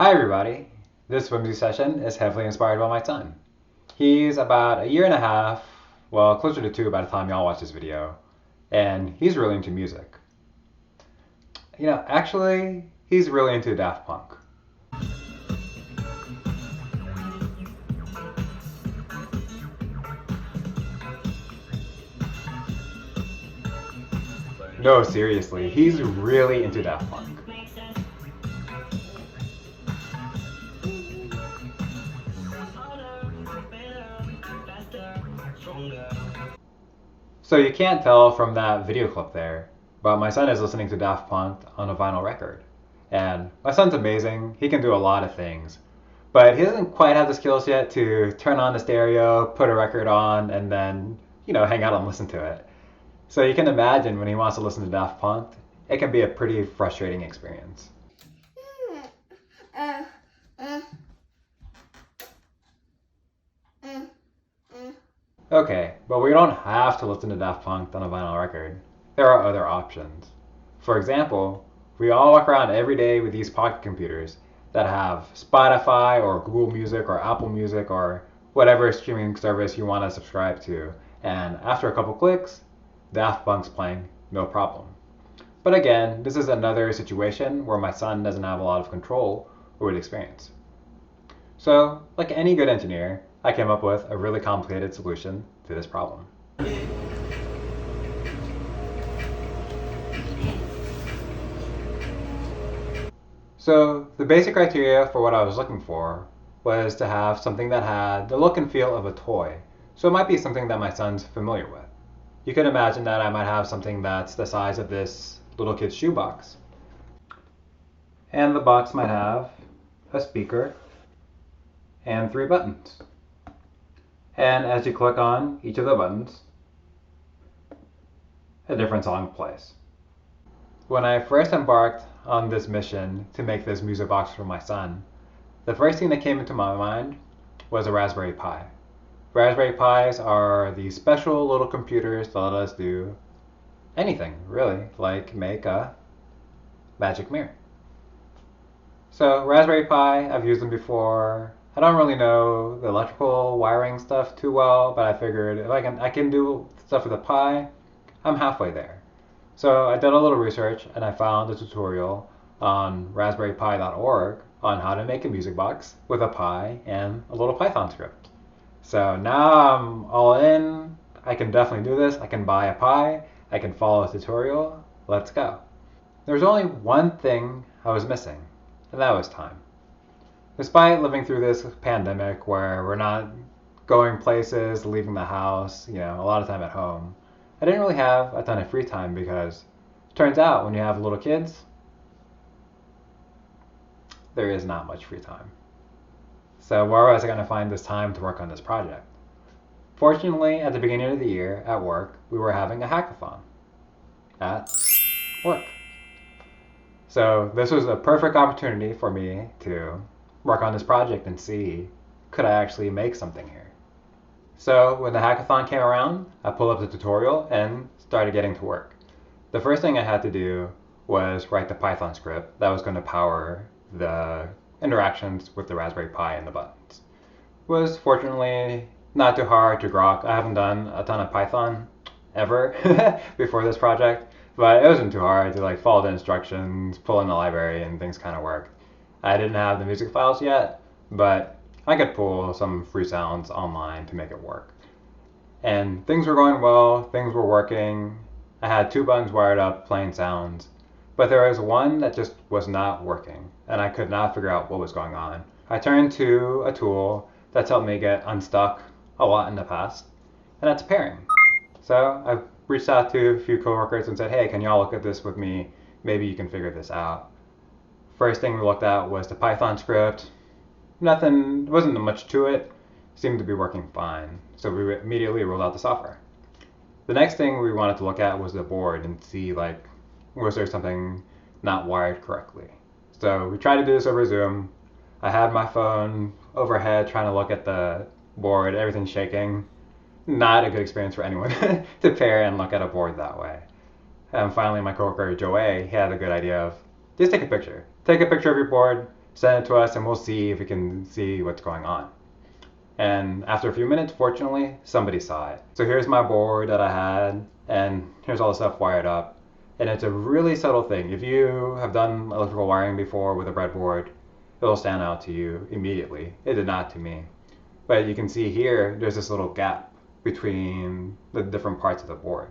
Hi everybody! This whimsy session is heavily inspired by my son. He's about a year and a half, well closer to 2 by the time y'all watch this video, and he's really into music. Actually, he's really into Daft Punk. No, seriously, he's really into Daft Punk. So you can't tell from that video clip there, but my son is listening to Daft Punk on a vinyl record. And my son's amazing, he can do a lot of things, but he doesn't quite have the skills yet to turn on the stereo, put a record on, and then, hang out and listen to it. So you can imagine when he wants to listen to Daft Punk, it can be a pretty frustrating experience. Okay, but we don't have to listen to Daft Punk on a vinyl record. There are other options. For example, we all walk around every day with these pocket computers that have Spotify or Google Music or Apple Music or whatever streaming service you want to subscribe to. And after a couple clicks, Daft Punk's playing, no problem. But again, this is another situation where my son doesn't have a lot of control over the experience. So, like any good engineer, I came up with a really complicated solution to this problem. So the basic criteria for what I was looking for was to have something that had the look and feel of a toy. So it might be something that my son's familiar with. You could imagine that I might have something that's the size of this little kid's shoebox. And the box might have a speaker and 3 buttons. And as you click on each of the buttons, a different song plays. When I first embarked on this mission to make this music box for my son, the first thing that came into my mind was a Raspberry Pi. Raspberry Pis are these special little computers that let us do anything, really, like make a magic mirror. So Raspberry Pi, I've used them before. I don't really know the electrical wiring stuff too well, but I figured if I can do stuff with a Pi, I'm halfway there. So I did a little research and I found a tutorial on raspberrypi.org on how to make a music box with a Pi and a little Python script. So now I'm all in. I can definitely do this. I can buy a Pi. I can follow a tutorial. Let's go. There's only one thing I was missing, and that was time. Despite living through this pandemic where we're not going places, leaving the house, a lot of time at home, I didn't really have a ton of free time because it turns out when you have little kids, there is not much free time. So where was I going to find this time to work on this project? Fortunately, at the beginning of the year at work, we were having a hackathon at work. So this was a perfect opportunity for me to work on this project and see, could I actually make something here? So when the hackathon came around, I pulled up the tutorial and started getting to work. The first thing I had to do was write the Python script that was going to power the interactions with the Raspberry Pi and the buttons. It was fortunately not too hard to grok. I haven't done a ton of Python ever before this project, but it wasn't too hard to follow the instructions, pull in the library, and things kind of worked. I didn't have the music files yet, but I could pull some free sounds online to make it work. And things were going well, things were working. I had 2 buttons wired up playing sounds, but there was one that just was not working, and I could not figure out what was going on. I turned to a tool that's helped me get unstuck a lot in the past, and that's pairing. So I reached out to a few coworkers and said, hey, can y'all look at this with me? Maybe you can figure this out. First thing we looked at was the Python script. Wasn't much to it. Seemed to be working fine. So we immediately rolled out the software. The next thing we wanted to look at was the board and see was there something not wired correctly. So we tried to do this over Zoom. I had my phone overhead trying to look at the board, everything's shaking. Not a good experience for anyone to pair and look at a board that way. And finally my coworker Joey, he had a good idea of just take a picture. Take a picture of your board, send it to us and we'll see if we can see what's going on. And after a few minutes, fortunately, somebody saw it. So here's my board that I had, and here's all the stuff wired up. And it's a really subtle thing. If you have done electrical wiring before with a breadboard, it'll stand out to you immediately. It did not to me. But you can see here, there's this little gap between the different parts of the board.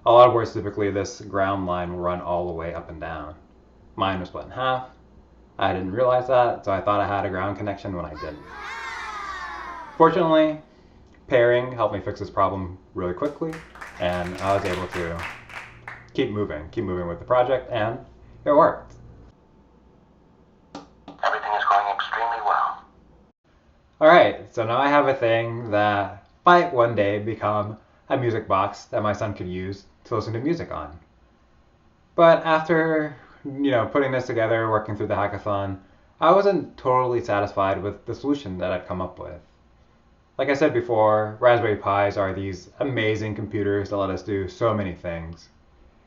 A lot of boards, typically this ground line will run all the way up and down. Mine was split in half. I didn't realize that, so I thought I had a ground connection when I didn't. Fortunately, pairing helped me fix this problem really quickly, and I was able to keep moving with the project, and it worked. Everything is going extremely well. Alright, so now I have a thing that might one day become a music box that my son could use to listen to music on. But after, putting this together, working through the hackathon, I wasn't totally satisfied with the solution that I'd come up with. Like I said before, Raspberry Pis are these amazing computers that let us do so many things.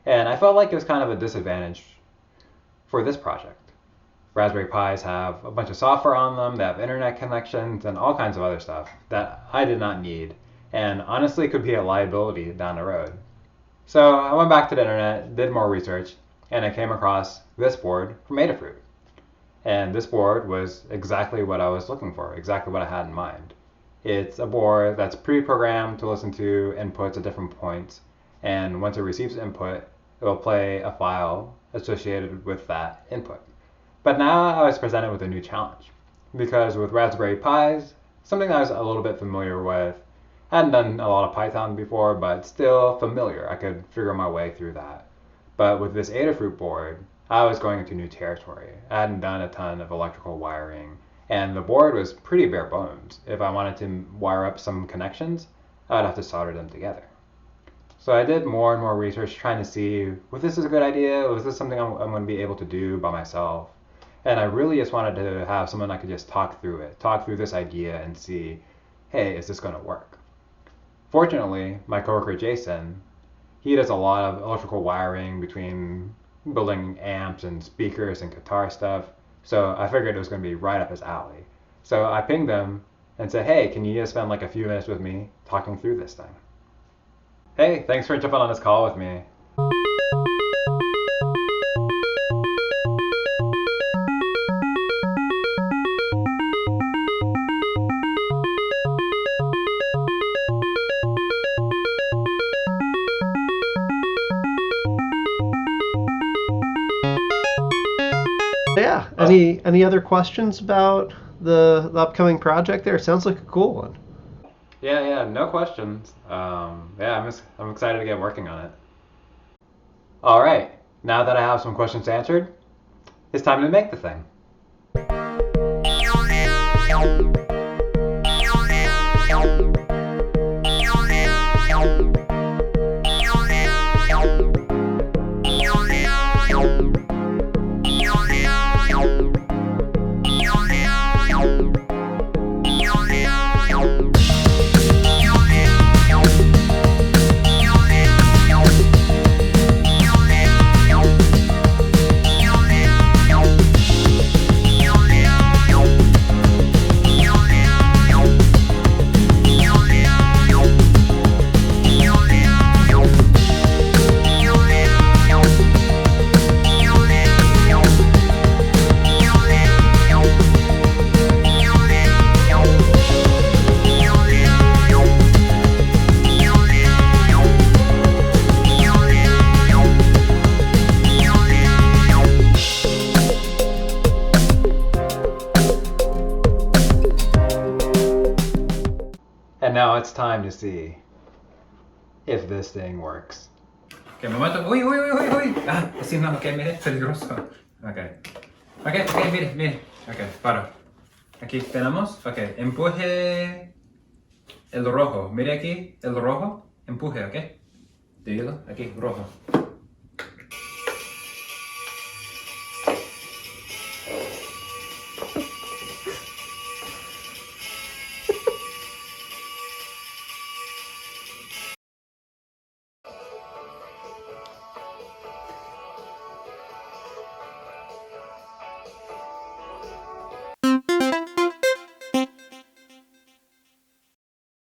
And I felt like it was kind of a disadvantage for this project. Raspberry Pis have a bunch of software on them, they have internet connections, and all kinds of other stuff that I did not need, and honestly could be a liability down the road. So I went back to the internet, did more research, and I came across this board from Adafruit. And this board was exactly what I was looking for, exactly what I had in mind. It's a board that's pre-programmed to listen to inputs at different points, and once it receives input, it will play a file associated with that input. But now I was presented with a new challenge, because with Raspberry Pis, something I was a little bit familiar with, I hadn't done a lot of Python before, but still familiar. I could figure my way through that. But with this Adafruit board, I was going into new territory. I hadn't done a ton of electrical wiring, and the board was pretty bare bones. If I wanted to wire up some connections, I'd have to solder them together. So I did more and more research trying to see if this is a good idea, was this something I'm going to be able to do by myself. And I really just wanted to have someone I could just talk through this idea and see, hey, is this going to work? Fortunately, my coworker Jason, he does a lot of electrical wiring between building amps and speakers and guitar stuff. So I figured it was going to be right up his alley. So I pinged him and said, hey, can you just spend like a few minutes with me talking through this thing? Hey, thanks for jumping on this call with me. Yeah. Any other questions about the upcoming project there? It sounds like a cool one. Yeah, no questions. I'm excited to get working on it. All right, now that I have some questions answered, it's time to make the thing. And now it's time to see if this thing works. Okay, momento. Uy. Ah, así no, ok, mire, peligroso. Ok, mire. Ok, paro. Aquí tenemos, ok, empuje el rojo. Mire aquí, el rojo, empuje, ok. Te digo, aquí, rojo.